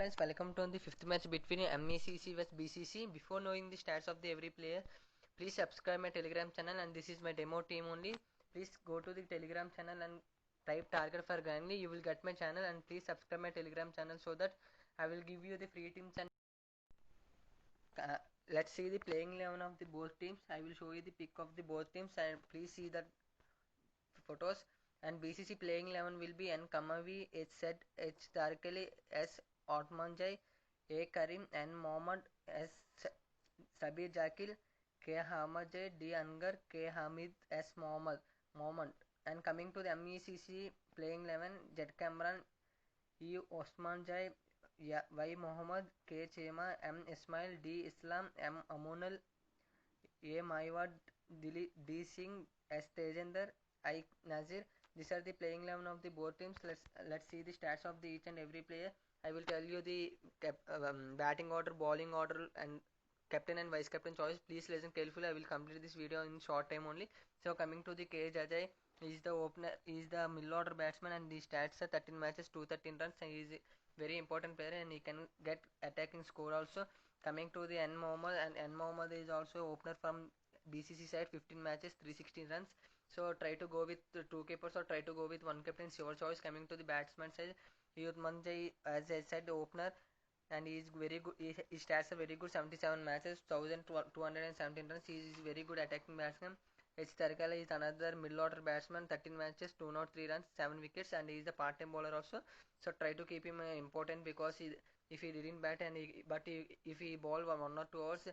friends, welcome to the fifth match between MECC vs BCC. Before knowing the stats of the every player, please subscribe my Telegram channel, and this is my demo team only. Please go to the Telegram channel and type target for grindly. You will get my channel, and please subscribe my Telegram channel so that I will give you the free teams. And uh, let's see the playing 11 of the both teams. I will show you the pick of the both teams, and please see the photos. And BCC playing 11 will be N Kamavi, H Said, H Tarkali, S Otmanjai, A Karim, N Mohammad, S Sabir Jakil, K Hamajay, D Angar, K Hamid, S Mohammad. And coming to the MECC playing 11, Z Kamran, E Osman Jai, Y Mohammad, K Chema, M Ismail, D Islam, M Amunal, A Maiwad, D Singh, S Tejender, I Nazir. These are the playing 11 of the both teams. Let's see the stats of the each and every player. I will tell you the batting order, bowling order, and captain and vice captain choice. Please listen carefully. I will complete this video in short time only. So coming to the KH Ajay, he is the opener, he is the middle order batsman, and the stats are 13 matches, 213 runs, and he is a very important player, and he can get attacking score also. Coming to the N Mohammad, and N Mohammad is also opener from BCC side, 15 matches, 316 runs. So try to go with two keepers or try to go with one captain. It's your choice. Coming to the batsman side, Yud Manjai, as I said, the opener, and he is very good. His stats are very good. 77 matches, 1,217 runs. He is very good attacking batsman. H. Tarkala is another middle order batsman. 13 matches, 203 runs, 7 wickets, and he is the part-time bowler also. So try to keep him important because if he didn't bat if he bowl 1 or 2 hours,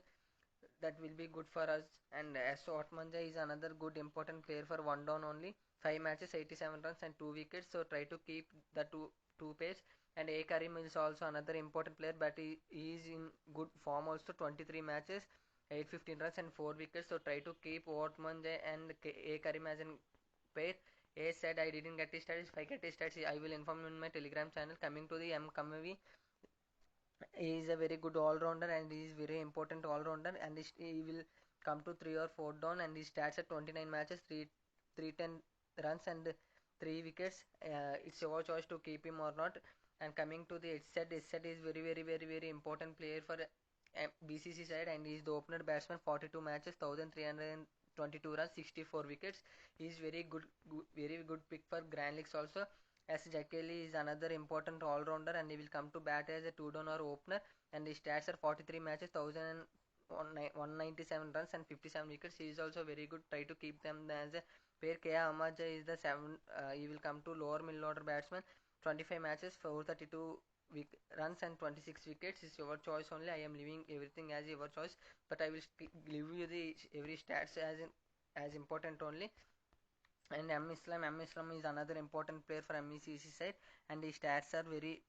that will be good for us. And S. Otmanja is another good important player for one down only. 5 matches, 87 runs and 2 wickets. So try to keep the two pace. And A. Karim is also another important player, but he is in good form also. 23 matches, 815 runs and 4 wickets. So try to keep Otmanja and A. Karim as in pair. A said I didn't get his stats. If I get his stats, I will inform you in my Telegram channel. Coming to the M. Kamavi, he is a very good all-rounder and he is very important all-rounder, and he will come to 3 or 4 down, and he starts at 29 matches, 310 runs and 3 wickets. It's your choice to keep him or not. And coming to the Itset is very important player for BCC side, and he is the opener batsman. 42 matches, 1322 runs, 64 wickets. He is very good pick for Grand Leagues also. S. Jakeli is another important all-rounder, and he will come to bat as a two-down or opener, and his stats are 43 matches, 1,197 runs and 57 wickets. He is also very good. Try to keep them as a pair. K. Amaja is the he will come to lower middle order batsman. 25 matches, 432 runs and 26 wickets. Is your choice only. I am leaving everything as your choice, but I will give you the every stats as important only. And M Islam is another important player for MECC side, and his stats are very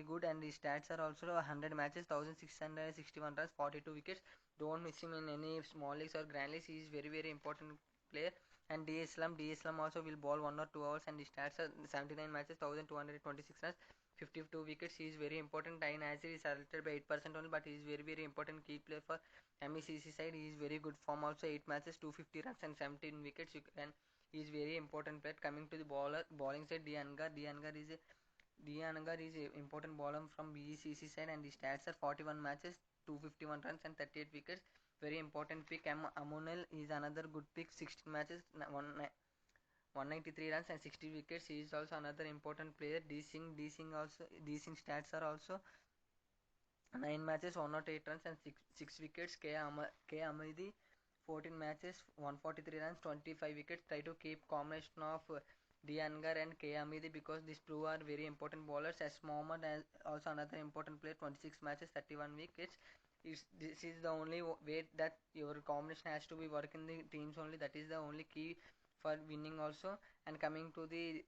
good, and his stats are also 100 matches, 1,661 runs, 42 wickets. Don't miss him in any small leagues or grand leagues. He is very important player. And D Islam also will bowl 1 or 2 hours, and his stats are 79 matches, 1,226 runs, 52 wickets. He is very important. Ain Azir is selected by 8% only, but he is very important key player for MECC side. He is very good form also. 8 matches, 250 runs and 17 wickets. You can He is very important player. Coming to the bowling side, D Angar is a important bowler from BCC side, and his stats are 41 matches, 251 runs and 38 wickets. Very important pick. M Amunel is another good pick. 16 matches, 193 runs and 60 wickets. He is also another important player. D Singh stats are also 9 matches, 108 runs and 6 wickets. K Amidi, 14 matches, 143 runs, 25 wickets. Try to keep combination of D Angar and K Amidi because these two are very important bowlers. S Mohammad is also another important player. 26 matches, 31 wickets. This is the only way that your combination has to be work in the teams only. That is the only key for winning also. And coming to the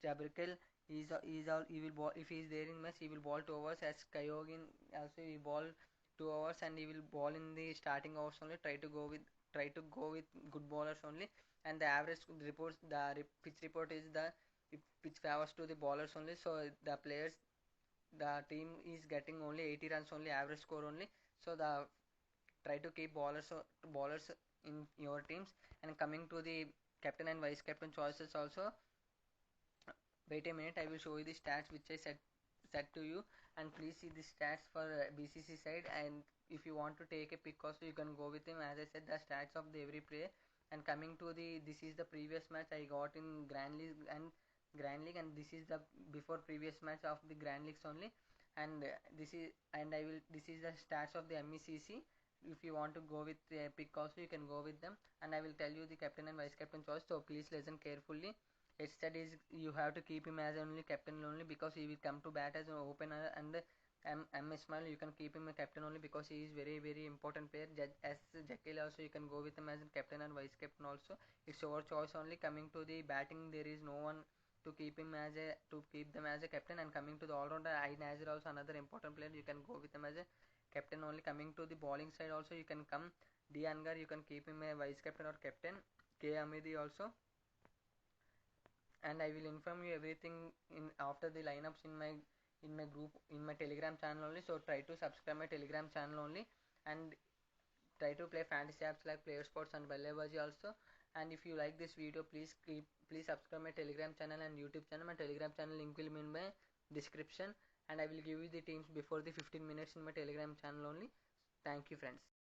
Jabrikel, he will ball if he is there in match. He will ball 2 hours. As Kayogin also he ball 2 hours, and he will ball in the starting hours only. Try to go with good bowlers only. And the average reports, pitch report is the pitch favors to the bowlers only. So the team is getting only 80 runs only, average score only. So the try to keep bowlers in your teams. And coming to the captain and vice captain choices also, wait a minute, I will show you the stats which I set to you. And please see the stats for BCC side, and if you want to take a pick also, you can go with him. As I said, the stats of the every player. And coming to the, this is the previous match I got in Grand League, and this is the before previous match of the Grand Leagues only. And this is, and I will, this is the stats of the MECC. If you want to go with a pick also, you can go with them, and I will tell you the captain and vice captain choice, so please listen carefully. It said is you have to keep him as only captain only because he will come to bat as an opener, and MS Smile you can keep him a captain only because he is very important player. As Jekyll also you can go with him as a captain and vice captain also. It's your choice only. Coming to the batting, there is no one to keep him as a, to keep them as a captain. And coming to the all rounder, I Nazir also another important player, you can go with him as a captain only. Coming to the bowling side also, you can come D Angar, you can keep him a vice captain or captain. K Amidi also. And I will inform you everything in after the lineups in my group, in my Telegram channel only. So try to subscribe my Telegram channel only, and try to play fantasy apps like Player Sports and Ballebaji also. And if you like this video, please subscribe my Telegram channel and YouTube channel. My Telegram channel link will be in my description, and I will give you the teams before the 15 minutes in my Telegram channel only. Thank you friends.